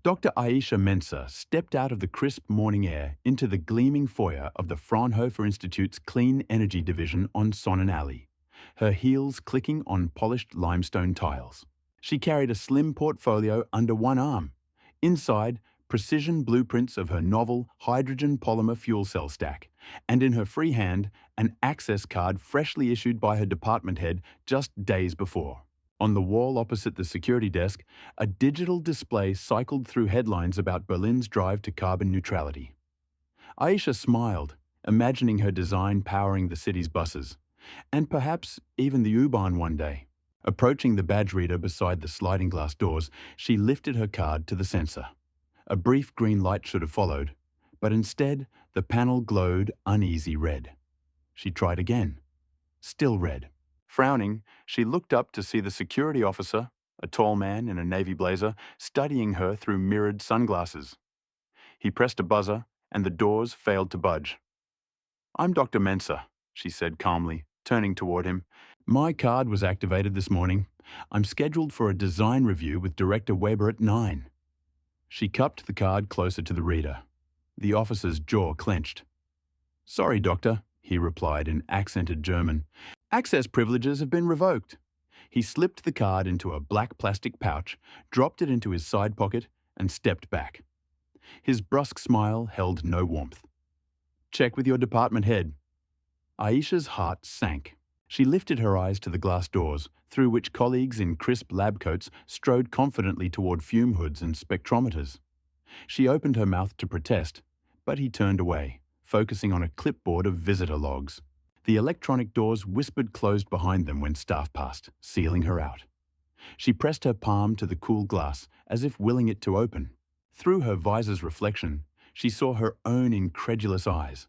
Dr. Aisha Mensah stepped out of the crisp morning air into the gleaming foyer of the Fraunhofer Institute's Clean Energy Division on Sonnenallee, her heels clicking on polished limestone tiles. She carried a slim portfolio under one arm. Inside, precision blueprints of her novel hydrogen polymer fuel cell stack, and in her free hand, an access card freshly issued by her department head just days before. On the wall opposite the security desk, a digital display cycled through headlines about Berlin's drive to carbon neutrality. Aisha smiled, imagining her design powering the city's buses, and perhaps even the U-Bahn one day. Approaching the badge reader beside the sliding glass doors, she lifted her card to the sensor. A brief green light should have followed, but instead the panel glowed uneasy red. She tried again. Still red. Frowning, she looked up to see the security officer, a tall man in a navy blazer, studying her through mirrored sunglasses. He pressed a buzzer, and the doors failed to budge. "I'm Dr. Mensah," she said calmly, turning toward him. "My card was activated this morning. I'm scheduled for a design review with Director Weber at 9. She cupped the card closer to the reader. The officer's jaw clenched. "Sorry, Doctor," he replied in accented German. "Access privileges have been revoked." He slipped the card into a black plastic pouch, dropped it into his side pocket, and stepped back. His brusque smile held no warmth. "Check with your department head." Aisha's heart sank. She lifted her eyes to the glass doors, through which colleagues in crisp lab coats strode confidently toward fume hoods and spectrometers. She opened her mouth to protest, but he turned away, focusing on a clipboard of visitor logs. The electronic doors whispered closed behind them when staff passed, sealing her out. She pressed her palm to the cool glass, as if willing it to open. Through her visor's reflection, she saw her own incredulous eyes.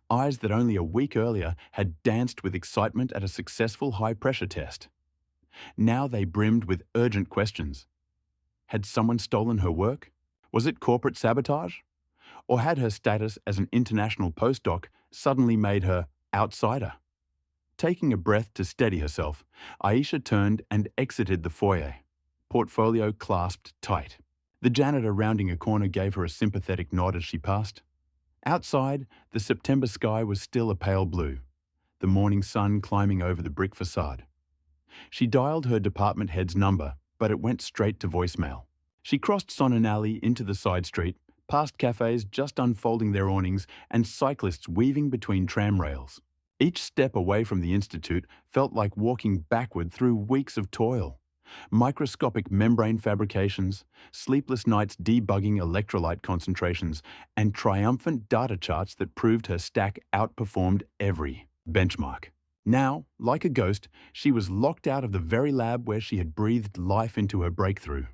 Eyes that only a week earlier had danced with excitement at a successful high-pressure test. Now they brimmed with urgent questions. Had someone stolen her work? Was it corporate sabotage? Or had her status as an international postdoc suddenly made her outsider? Taking a breath to steady herself, Aisha turned and exited the foyer, portfolio clasped tight. The janitor rounding a corner gave her a sympathetic nod as she passed. Outside, the September sky was still a pale blue, the morning sun climbing over the brick facade. She dialed her department head's number, but it went straight to voicemail. She crossed Sonnenallee into the side street, past cafes just unfolding their awnings and cyclists weaving between tram rails. Each step away from the institute felt like walking backward through weeks of toil. Microscopic membrane fabrications, sleepless nights debugging electrolyte concentrations, and triumphant data charts that proved her stack outperformed every benchmark. Now, like a ghost, she was locked out of the very lab where she had breathed life into her breakthrough.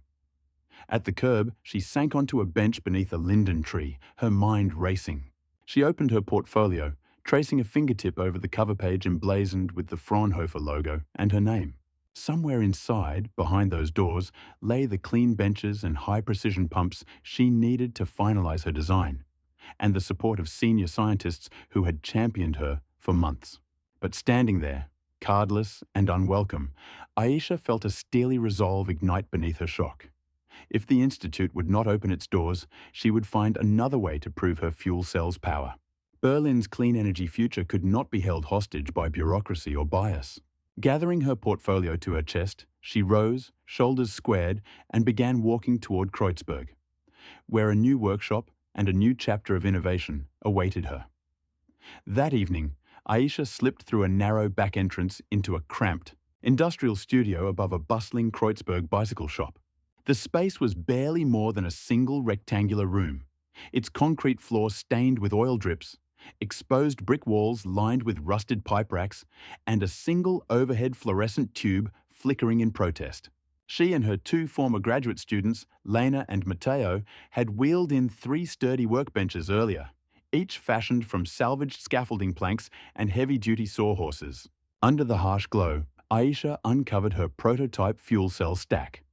At the curb, she sank onto a bench beneath a linden tree, her mind racing. She opened her portfolio, tracing a fingertip over the cover page emblazoned with the Fraunhofer logo and her name. Somewhere inside, behind those doors, lay the clean benches and high-precision pumps she needed to finalize her design, and the support of senior scientists who had championed her for months. But standing there, cardless and unwelcome, Aisha felt a steely resolve ignite beneath her shock. If the institute would not open its doors, she would find another way to prove her fuel cell's power. Berlin's clean energy future could not be held hostage by bureaucracy or bias. Gathering her portfolio to her chest, she rose, shoulders squared, and began walking toward Kreuzberg, where a new workshop and a new chapter of innovation awaited her. That evening, Aisha slipped through a narrow back entrance into a cramped, industrial studio above a bustling Kreuzberg bicycle shop. The space was barely more than a single rectangular room, its concrete floor stained with oil drips, exposed brick walls lined with rusted pipe racks, and a single overhead fluorescent tube flickering in protest. She and her two former graduate students, Lena and Matteo, had wheeled in 3 sturdy workbenches earlier, each fashioned from salvaged scaffolding planks and heavy-duty sawhorses. Under the harsh glow, Aisha uncovered her prototype fuel cell stack.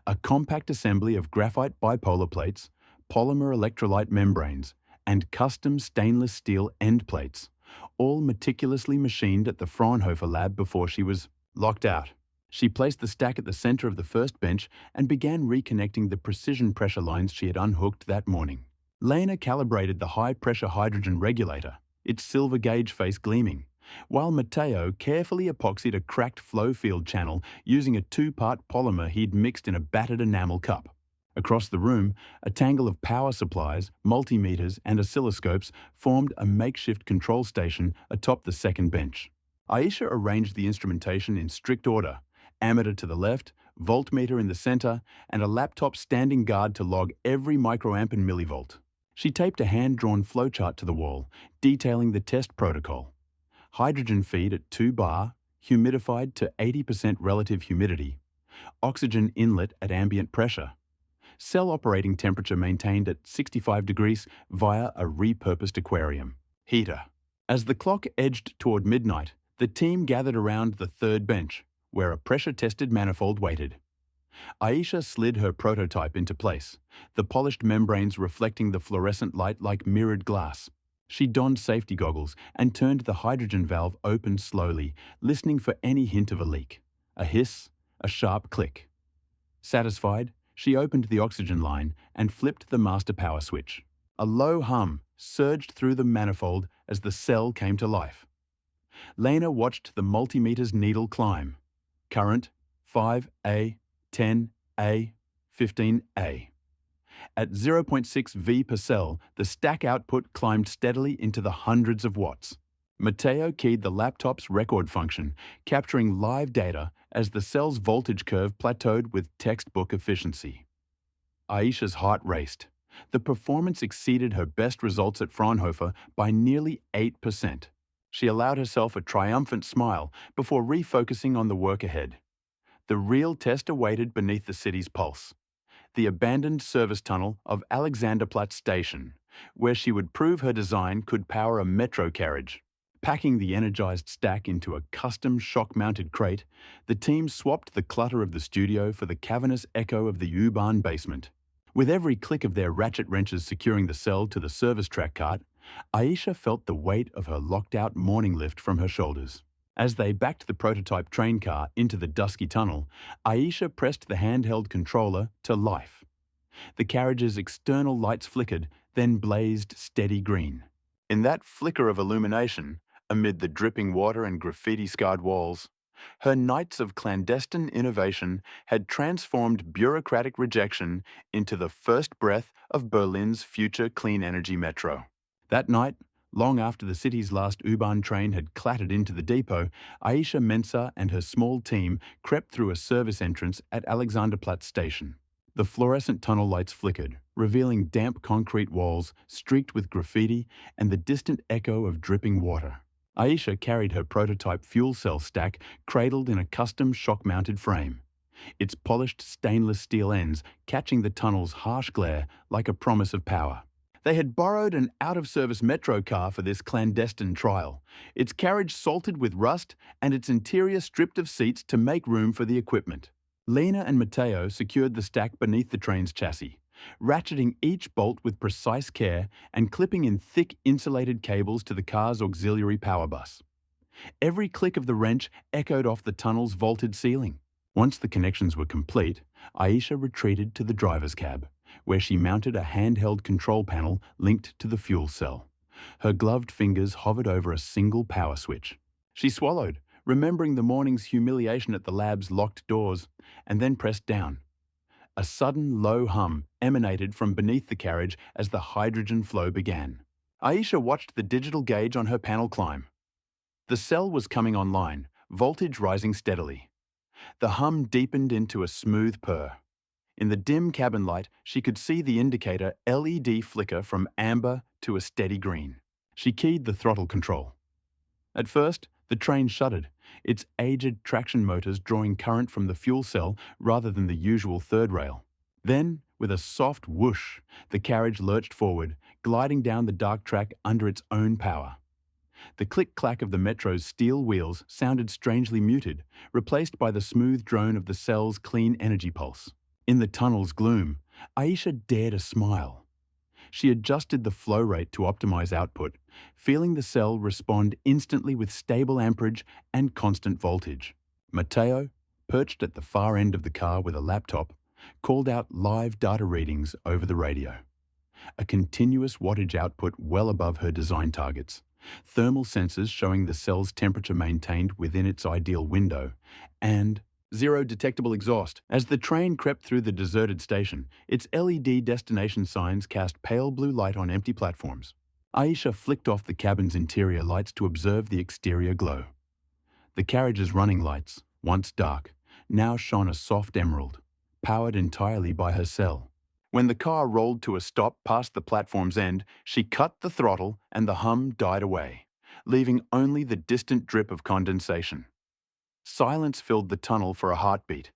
A compact assembly of graphite bipolar plates, polymer electrolyte membranes, and custom stainless steel end plates, all meticulously machined at the Fraunhofer lab before she was locked out. She placed the stack at the center of the first bench and began reconnecting the precision pressure lines she had unhooked that morning. Lena calibrated the high-pressure hydrogen regulator, its silver gauge face gleaming, while Matteo carefully epoxied a cracked flow field channel using a two-part polymer he'd mixed in a battered enamel cup. Across the room, a tangle of power supplies, multimeters, and oscilloscopes formed a makeshift control station atop the second bench. Aisha arranged the instrumentation in strict order: ammeter to the left, voltmeter in the center, and a laptop standing guard to log every microamp and millivolt. She taped a hand-drawn flowchart to the wall, detailing the test protocol. Hydrogen feed at 2 bar, humidified to 80% relative humidity. Oxygen inlet at ambient pressure. Cell operating temperature maintained at 65 degrees via a repurposed aquarium. Heater. As the clock edged toward midnight, the team gathered around the third bench, where a pressure-tested manifold waited. Aisha slid her prototype into place, the polished membranes reflecting the fluorescent light like mirrored glass. She donned safety goggles and turned the hydrogen valve open slowly, listening for any hint of a leak. A hiss, a sharp click. Satisfied, she opened the oxygen line and flipped the master power switch. A low hum surged through the manifold as the cell came to life. Lena watched the multimeter's needle climb. Current 5A, 10A, 15A. At 0.6 V per cell, the stack output climbed steadily into the hundreds of watts. Matteo keyed the laptop's record function, capturing live data as the cell's voltage curve plateaued with textbook efficiency. Aisha's heart raced. The performance exceeded her best results at Fraunhofer by nearly 8%. She allowed herself a triumphant smile before refocusing on the work ahead. The real test awaited beneath the city's pulse. The abandoned service tunnel of Alexanderplatz Station, where she would prove her design could power a metro carriage. Packing the energized stack into a custom shock-mounted crate, the team swapped the clutter of the studio for the cavernous echo of the U-Bahn basement. With every click of their ratchet wrenches securing the cell to the service track cart, Aisha felt the weight of her locked-out morning lift from her shoulders. As they backed the prototype train car into the dusky tunnel, Aisha pressed the handheld controller to life. The carriage's external lights flickered, then blazed steady green. In that flicker of illumination, amid the dripping water and graffiti-scarred walls, her nights of clandestine innovation had transformed bureaucratic rejection into the first breath of Berlin's future clean energy metro. That night, long after the city's last U-Bahn train had clattered into the depot, Aisha Mensah and her small team crept through a service entrance at Alexanderplatz Station. The fluorescent tunnel lights flickered, revealing damp concrete walls streaked with graffiti and the distant echo of dripping water. Aisha carried her prototype fuel cell stack cradled in a custom shock-mounted frame, its polished stainless steel ends catching the tunnel's harsh glare like a promise of power. They had borrowed an out-of-service metro car for this clandestine trial, its carriage salted with rust and its interior stripped of seats to make room for the equipment. Lena and Matteo secured the stack beneath the train's chassis, ratcheting each bolt with precise care and clipping in thick insulated cables to the car's auxiliary power bus. Every click of the wrench echoed off the tunnel's vaulted ceiling. Once the connections were complete, Aisha retreated to the driver's cab, where she mounted a handheld control panel linked to the fuel cell. Her gloved fingers hovered over a single power switch. She swallowed, remembering the morning's humiliation at the lab's locked doors, and then pressed down. A sudden low hum emanated from beneath the carriage as the hydrogen flow began. Aisha watched the digital gauge on her panel climb. The cell was coming online, voltage rising steadily. The hum deepened into a smooth purr. In the dim cabin light, she could see the indicator LED flicker from amber to a steady green. She keyed the throttle control. At first, the train shuddered, its aged traction motors drawing current from the fuel cell rather than the usual third rail. Then, with a soft whoosh, the carriage lurched forward, gliding down the dark track under its own power. The click-clack of the metro's steel wheels sounded strangely muted, replaced by the smooth drone of the cell's clean energy pulse. In the tunnel's gloom, Aisha dared a smile. She adjusted the flow rate to optimize output, feeling the cell respond instantly with stable amperage and constant voltage. Matteo, perched at the far end of the car with a laptop, called out live data readings over the radio. A continuous wattage output well above her design targets, thermal sensors showing the cell's temperature maintained within its ideal window, and zero detectable exhaust. As the train crept through the deserted station, its LED destination signs cast pale blue light on empty platforms. Aisha flicked off the cabin's interior lights to observe the exterior glow. The carriage's running lights, once dark, now shone a soft emerald, powered entirely by her cell. When the car rolled to a stop past the platform's end, she cut the throttle and the hum died away, leaving only the distant drip of condensation. Silence filled the tunnel for a heartbeat.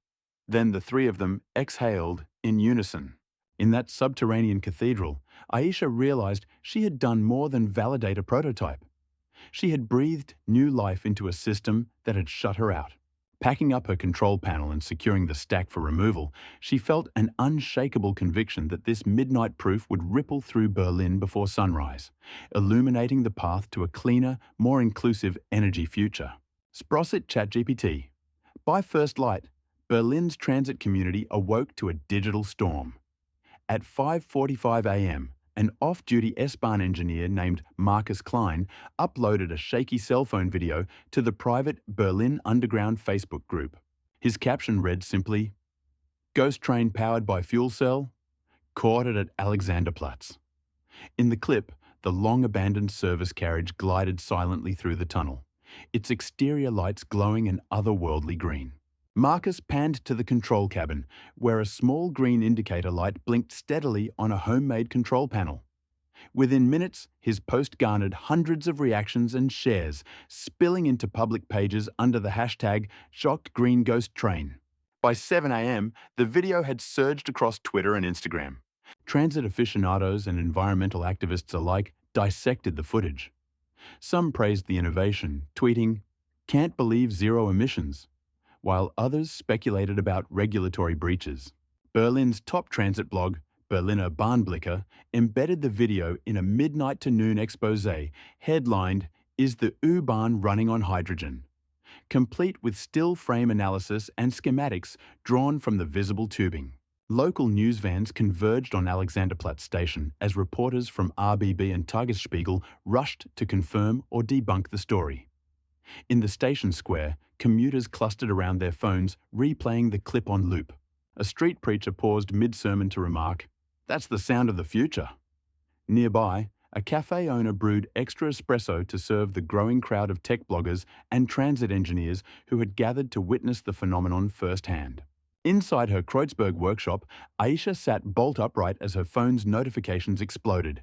Then the three of them exhaled in unison. In that subterranean cathedral, Aisha realized she had done more than validate a prototype. She had breathed new life into a system that had shut her out. Packing up her control panel and securing the stack for removal, she felt an unshakable conviction that this midnight proof would ripple through Berlin before sunrise, illuminating the path to a cleaner, more inclusive energy future. Sprosit ChatGPT. By first light, Berlin's transit community awoke to a digital storm. At 5:45 a.m., an off-duty S-Bahn engineer named Marcus Klein uploaded a shaky cell phone video to the private Berlin Underground Facebook group. His caption read simply, "Ghost train powered by fuel cell, caught it at Alexanderplatz." In the clip, the long-abandoned service carriage glided silently through the tunnel, its exterior lights glowing an otherworldly green. Marcus panned to the control cabin, where a small green indicator light blinked steadily on a homemade control panel. Within minutes, his post garnered hundreds of reactions and shares, spilling into public pages under the hashtag #ShockedGreenGhostTrain. By 7 a.m., the video had surged across Twitter and Instagram. Transit aficionados and environmental activists alike dissected the footage. Some praised the innovation, tweeting, "Can't believe zero emissions," while others speculated about regulatory breaches. Berlin's top transit blog, Berliner Bahnblicker, embedded the video in a midnight to noon exposé headlined, "Is the U-Bahn running on hydrogen?" complete with still frame analysis and schematics drawn from the visible tubing. Local news vans converged on Alexanderplatz station as reporters from RBB and Tagesspiegel rushed to confirm or debunk the story. In the station square, commuters clustered around their phones, replaying the clip on loop. A street preacher paused mid-sermon to remark, "That's the sound of the future." Nearby, a cafe owner brewed extra espresso to serve the growing crowd of tech bloggers and transit engineers who had gathered to witness the phenomenon firsthand. Inside her Kreuzberg workshop, Aisha sat bolt upright as her phone's notifications exploded.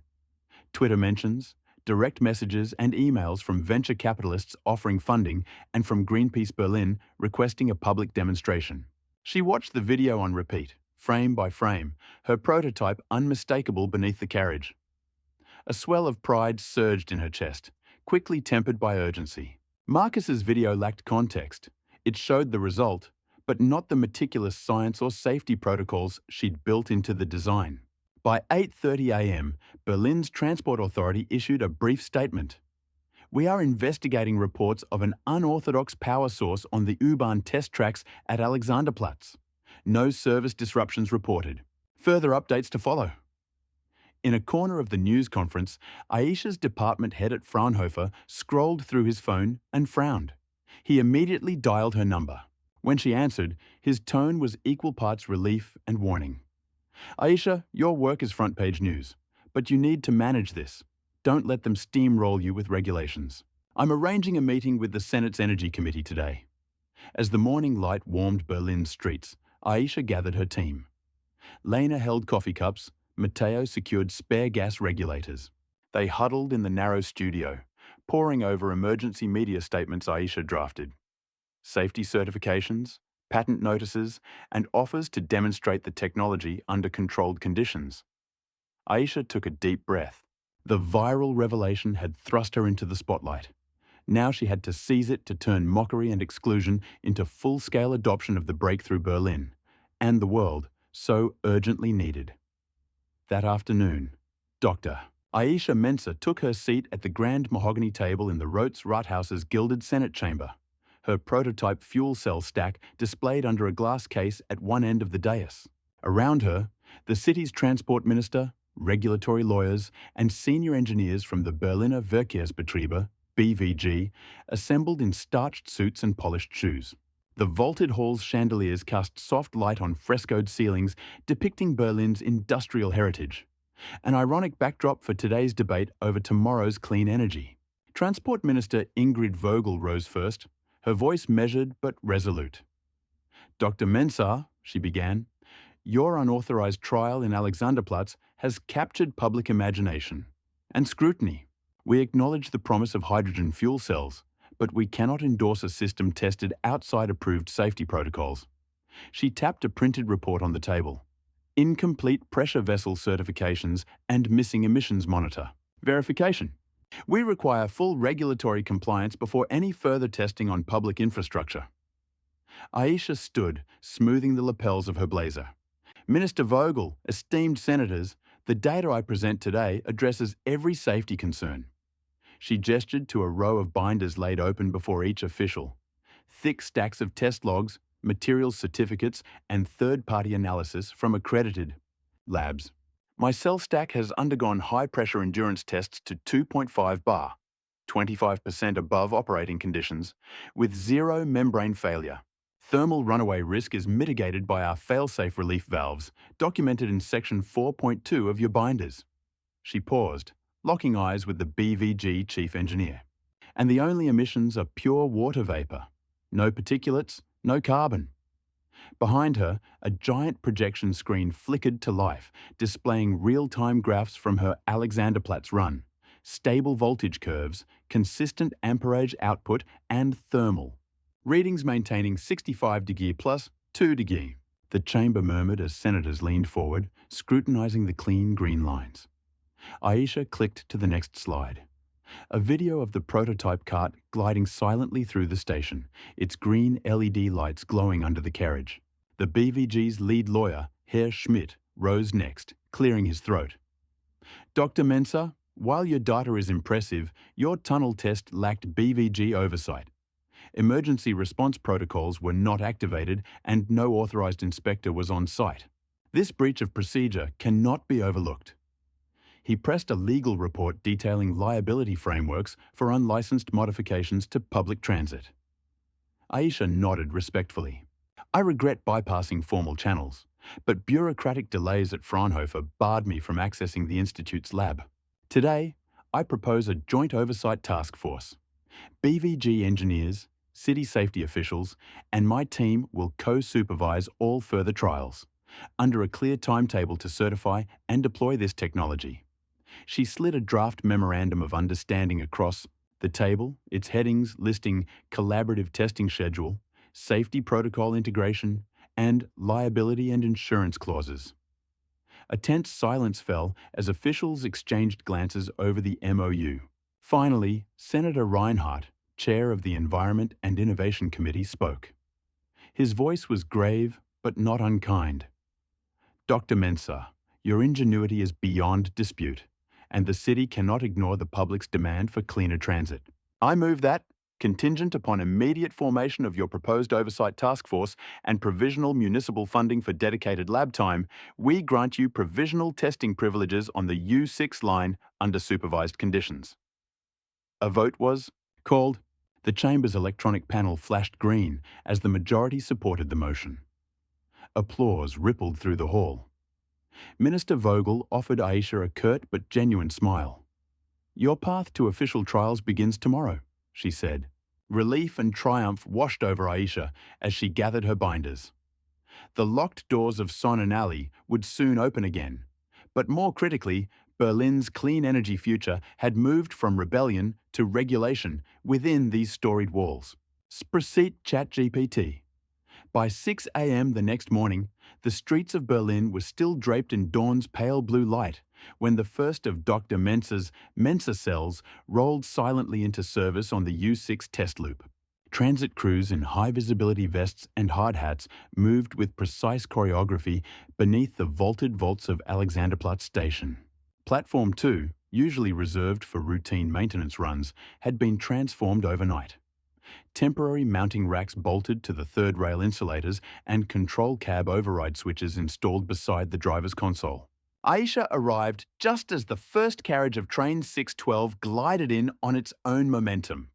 Twitter mentions, direct messages and emails from venture capitalists offering funding, and from Greenpeace Berlin requesting a public demonstration. She watched the video on repeat, frame by frame, her prototype unmistakable beneath the carriage. A swell of pride surged in her chest, quickly tempered by urgency. Marcus's video lacked context. It showed the result, but not the meticulous science or safety protocols she'd built into the design. By 8:30 a.m., Berlin's Transport Authority issued a brief statement. "We are investigating reports of an unorthodox power source on the U-Bahn test tracks at Alexanderplatz. No service disruptions reported. Further updates to follow." In a corner of the news conference, Aisha's department head at Fraunhofer scrolled through his phone and frowned. He immediately dialed her number. When she answered, his tone was equal parts relief and warning. "Aisha, your work is front-page news, but you need to manage this. Don't let them steamroll you with regulations. I'm arranging a meeting with the Senate's Energy Committee today." As the morning light warmed Berlin's streets, Aisha gathered her team. Lena held coffee cups, Matteo secured spare gas regulators. They huddled in the narrow studio, poring over emergency media statements Aisha drafted. Safety certifications, patent notices, and offers to demonstrate the technology under controlled conditions. Aisha took a deep breath. The viral revelation had thrust her into the spotlight. Now she had to seize it to turn mockery and exclusion into full-scale adoption of the breakthrough Berlin, and the world so urgently needed. That afternoon, Dr. Aisha Mensa took her seat at the grand mahogany table in the Rotes Rathause's gilded Senate chamber. her prototype fuel cell stack displayed under a glass case at one end of the dais. Around her, the city's transport minister, regulatory lawyers, and senior engineers from the Berliner Verkehrsbetriebe, BVG, assembled in starched suits and polished shoes. The vaulted hall's chandeliers cast soft light on frescoed ceilings depicting Berlin's industrial heritage, an ironic backdrop for today's debate over tomorrow's clean energy. Transport Minister Ingrid Vogel rose first, her voice measured but resolute. "Dr. Mensah," she began, "your unauthorized trial in Alexanderplatz has captured public imagination and scrutiny. We acknowledge the promise of hydrogen fuel cells, but we cannot endorse a system tested outside approved safety protocols." She tapped a printed report on the table. "Incomplete pressure vessel certifications and missing emissions monitor verification. We require full regulatory compliance before any further testing on public infrastructure." Aisha stood, smoothing the lapels of her blazer. "Minister Vogel, esteemed senators, the data I present today addresses every safety concern." She gestured to a row of binders laid open before each official. Thick stacks of test logs, materials certificates, and third-party analysis from accredited labs. "My cell stack has undergone high-pressure endurance tests to 2.5 bar, 25% above operating conditions, with zero membrane failure. Thermal runaway risk is mitigated by our fail-safe relief valves, documented in Section 4.2 of your binders." She paused, locking eyes with the BVG chief engineer. "And the only emissions are pure water vapour. No particulates, no carbon." Behind her, a giant projection screen flickered to life, displaying real-time graphs from her Alexanderplatz run, stable voltage curves, consistent amperage output, and thermal. Readings maintaining 65 degree plus 2 degree. The chamber murmured as senators leaned forward, scrutinizing the clean green lines. Aisha clicked to the next slide. A video of the prototype cart gliding silently through the station, its green LED lights glowing under the carriage. The BVG's lead lawyer, Herr Schmidt, rose next, clearing his throat. "Dr. Mensah, while your data is impressive, your tunnel test lacked BVG oversight. Emergency response protocols were not activated and no authorized inspector was on site. This breach of procedure cannot be overlooked." He pressed a legal report detailing liability frameworks for unlicensed modifications to public transit. Aisha nodded respectfully. "I regret bypassing formal channels, but bureaucratic delays at Fraunhofer barred me from accessing the Institute's lab. Today, I propose a joint oversight task force. BVG engineers, city safety officials, and my team will co-supervise all further trials, under a clear timetable to certify and deploy this technology." She slid a draft memorandum of understanding across the table, its headings listing collaborative testing schedule, safety protocol integration, and liability and insurance clauses. A tense silence fell as officials exchanged glances over the MOU. Finally, Senator Reinhardt, chair of the Environment and Innovation Committee, spoke. His voice was grave but not unkind. "Dr. Mensah, your ingenuity is beyond dispute, and the city cannot ignore the public's demand for cleaner transit. I move that, contingent upon immediate formation of your proposed oversight task force and provisional municipal funding for dedicated lab time, we grant you provisional testing privileges on the U6 line under supervised conditions." A vote was called. The chamber's electronic panel flashed green as the majority supported the motion. Applause rippled through the hall. Minister Vogel offered Aisha a curt but genuine smile. "Your path to official trials begins tomorrow," she said. Relief and triumph washed over Aisha as she gathered her binders. The locked doors of Sonnenallee would soon open again, but more critically, Berlin's clean energy future had moved from rebellion to regulation within these storied walls. Spracit ChatGPT. By 6 a.m. the next morning, the streets of Berlin were still draped in dawn's pale blue light when the first of Dr. Mensah's Mensa cells rolled silently into service on the U6 test loop. Transit crews in high-visibility vests and hard hats moved with precise choreography beneath the vaulted vaults of Alexanderplatz station. Platform 2, usually reserved for routine maintenance runs, had been transformed overnight. temporary mounting racks bolted to the third rail insulators, and control cab override switches installed beside the driver's console. Aisha arrived just as the first carriage of train 612 glided in on its own momentum.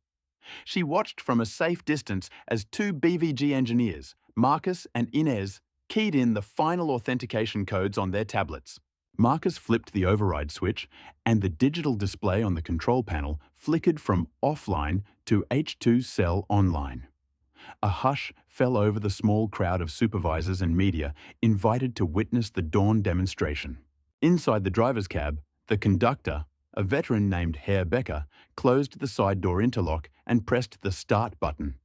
She watched from a safe distance as two BVG engineers, Marcus and Inez, keyed in the final authentication codes on their tablets. Marcus flipped the override switch, and the digital display on the control panel flickered from offline to H2 cell online. A hush fell over the small crowd of supervisors and media invited to witness the dawn demonstration. Inside the driver's cab, the conductor, a veteran named Herr Becker, closed the side door interlock and pressed the start button.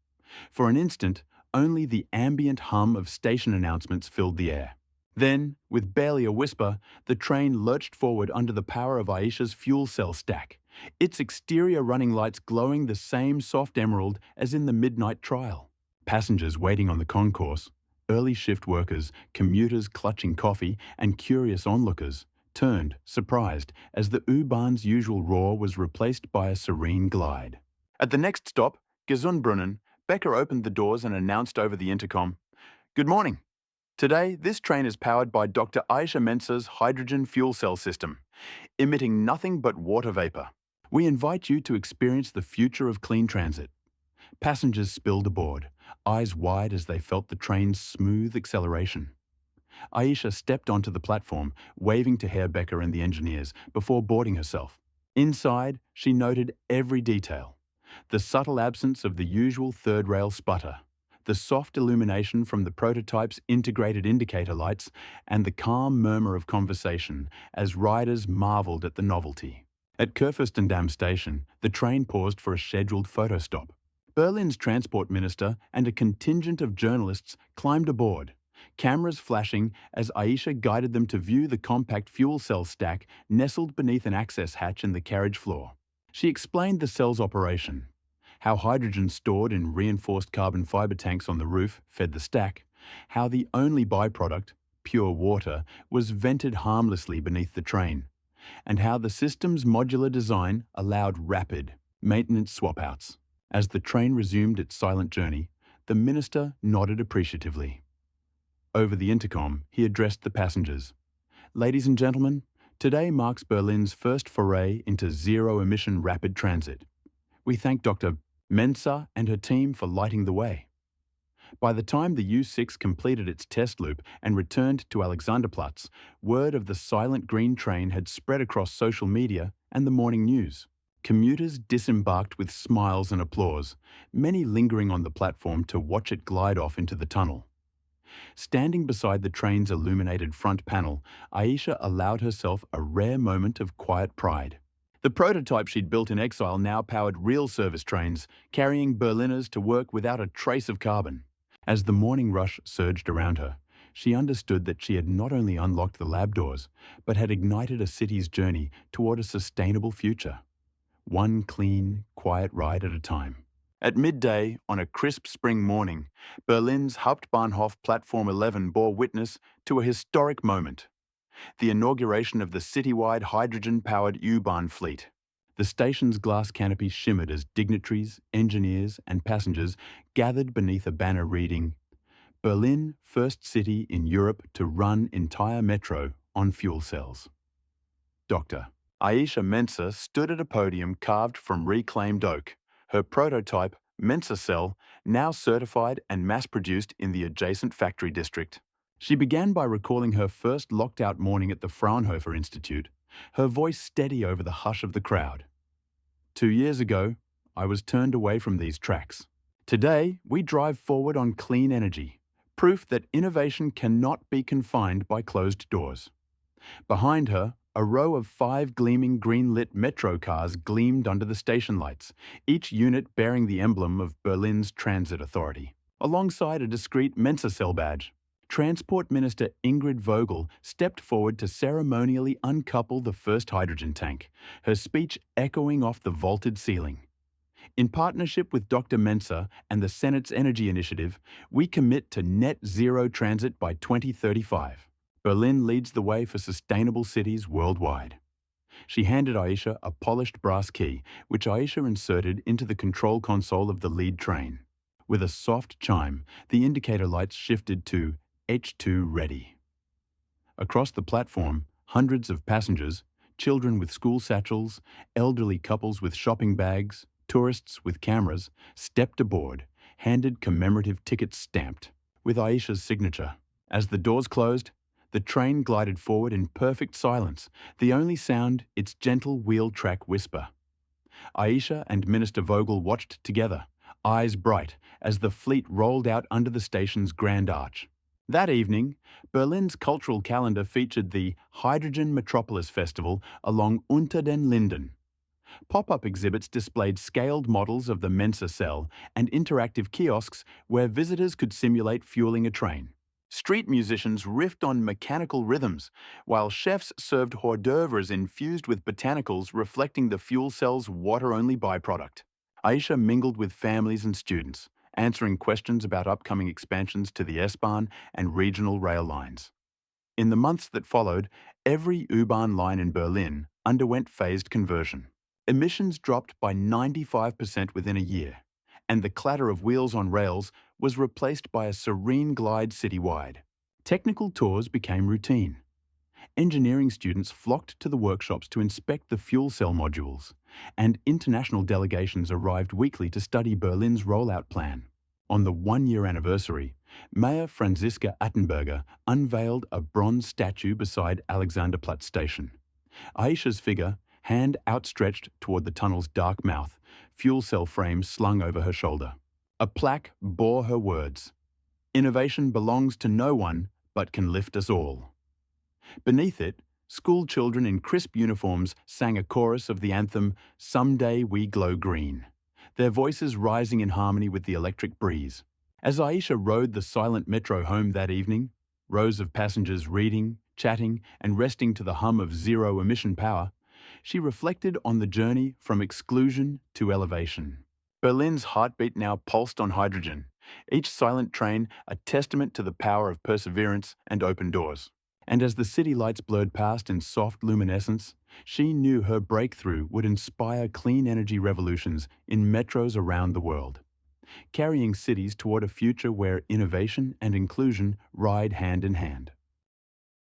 For an instant, only the ambient hum of station announcements filled the air. Then, with barely a whisper, the train lurched forward under the power of Aisha's fuel cell stack, its exterior running lights glowing the same soft emerald as in the midnight trial. Passengers waiting on the concourse, early shift workers, commuters clutching coffee, and curious onlookers turned, surprised, as the U-Bahn's usual roar was replaced by a serene glide. At the next stop, Gesundbrunnen, Becker opened the doors and announced over the intercom, "Good morning. Today, this train is powered by Dr. Aisha Mensah's hydrogen fuel cell system, emitting nothing but water vapor. We invite you to experience the future of clean transit." Passengers spilled aboard, eyes wide as they felt the train's smooth acceleration. Aisha stepped onto the platform, waving to Herr Becker and the engineers, before boarding herself. Inside, she noted every detail. The subtle absence of the usual third-rail sputter, the soft illumination from the prototype's integrated indicator lights, and the calm murmur of conversation as riders marveled at the novelty. At Kurfürstendamm station, the train paused for a scheduled photo stop. Berlin's transport minister and a contingent of journalists climbed aboard, cameras flashing as Aisha guided them to view the compact fuel cell stack nestled beneath an access hatch in the carriage floor. She explained the cell's operation, how hydrogen stored in reinforced carbon fiber tanks on the roof fed the stack, how the only byproduct, pure water, was vented harmlessly beneath the train, and how the system's modular design allowed rapid maintenance swap-outs. As the train resumed its silent journey, the minister nodded appreciatively. Over the intercom, he addressed the passengers. "Ladies and gentlemen, today marks Berlin's first foray into zero-emission rapid transit. We thank Dr. Mensah and her team for lighting the way." By the time the U6 completed its test loop and returned to Alexanderplatz, word of the silent green train had spread across social media and the morning news. Commuters disembarked with smiles and applause, many lingering on the platform to watch it glide off into the tunnel. Standing beside the train's illuminated front panel, Aisha allowed herself a rare moment of quiet pride. The prototype she'd built in exile now powered real service trains, carrying Berliners to work without a trace of carbon. As the morning rush surged around her, she understood that she had not only unlocked the lab doors, but had ignited a city's journey toward a sustainable future. One clean, quiet ride at a time. At midday, on a crisp spring morning, Berlin's Hauptbahnhof Platform 11 bore witness to a historic moment: the inauguration of the citywide hydrogen-powered U-Bahn fleet. The station's glass canopy shimmered as dignitaries, engineers, and passengers gathered beneath a banner reading, "Berlin, first city in Europe to run entire metro on fuel cells." Dr. Aisha Mensah stood at a podium carved from reclaimed oak, her prototype, Mensah Cell, now certified and mass-produced in the adjacent factory district. She began by recalling her first locked-out morning at the Fraunhofer Institute, her voice steady over the hush of the crowd. 2 years ago, I was turned away from these tracks. Today, we drive forward on clean energy, proof that innovation cannot be confined by closed doors. Behind her, a row of 5 gleaming green-lit metro cars gleamed under the station lights, each unit bearing the emblem of Berlin's Transit Authority. Alongside a discreet Mensah Cell badge, Transport Minister Ingrid Vogel stepped forward to ceremonially uncouple the first hydrogen tank, her speech echoing off the vaulted ceiling. In partnership with Dr. Mensah and the Senate's Energy Initiative, we commit to net zero transit by 2035. Berlin leads the way for sustainable cities worldwide. She handed Aisha a polished brass key, which Aisha inserted into the control console of the lead train. With a soft chime, the indicator lights shifted to H2 ready. Across the platform, hundreds of passengers, children with school satchels, elderly couples with shopping bags, tourists with cameras, stepped aboard, handed commemorative tickets stamped, with Aisha's signature. As the doors closed, the train glided forward in perfect silence, the only sound its gentle wheel track whisper. Aisha and Minister Vogel watched together, eyes bright, as the fleet rolled out under the station's grand arch. That evening, Berlin's cultural calendar featured the Hydrogen Metropolis Festival along Unter den Linden. Pop-up exhibits displayed scaled models of the Mensa cell and interactive kiosks where visitors could simulate fueling a train. Street musicians riffed on mechanical rhythms, while chefs served hors d'oeuvres infused with botanicals reflecting the fuel cell's water-only byproduct. Aisha mingled with families and students, answering questions about upcoming expansions to the S-Bahn and regional rail lines. In the months that followed, every U-Bahn line in Berlin underwent phased conversion. Emissions dropped by 95% within a year, and the clatter of wheels on rails was replaced by a serene glide citywide. Technical tours became routine. Engineering students flocked to the workshops to inspect the fuel cell modules, and international delegations arrived weekly to study Berlin's rollout plan. On the one-year anniversary, Mayor Franziska Attenberger unveiled a bronze statue beside Alexanderplatz station. Aisha's figure, hand outstretched toward the tunnel's dark mouth, fuel cell frame slung over her shoulder. A plaque bore her words, "Innovation belongs to no one, but can lift us all." Beneath it, school children in crisp uniforms sang a chorus of the anthem, "Someday We Glow Green," their voices rising in harmony with the electric breeze. As Aisha rode the silent metro home that evening, rows of passengers reading, chatting, and resting to the hum of zero-emission power, she reflected on the journey from exclusion to elevation. Berlin's heartbeat now pulsed on hydrogen, each silent train a testament to the power of perseverance and open doors. And as the city lights blurred past in soft luminescence, she knew her breakthrough would inspire clean energy revolutions in metros around the world, carrying cities toward a future where innovation and inclusion ride hand in hand.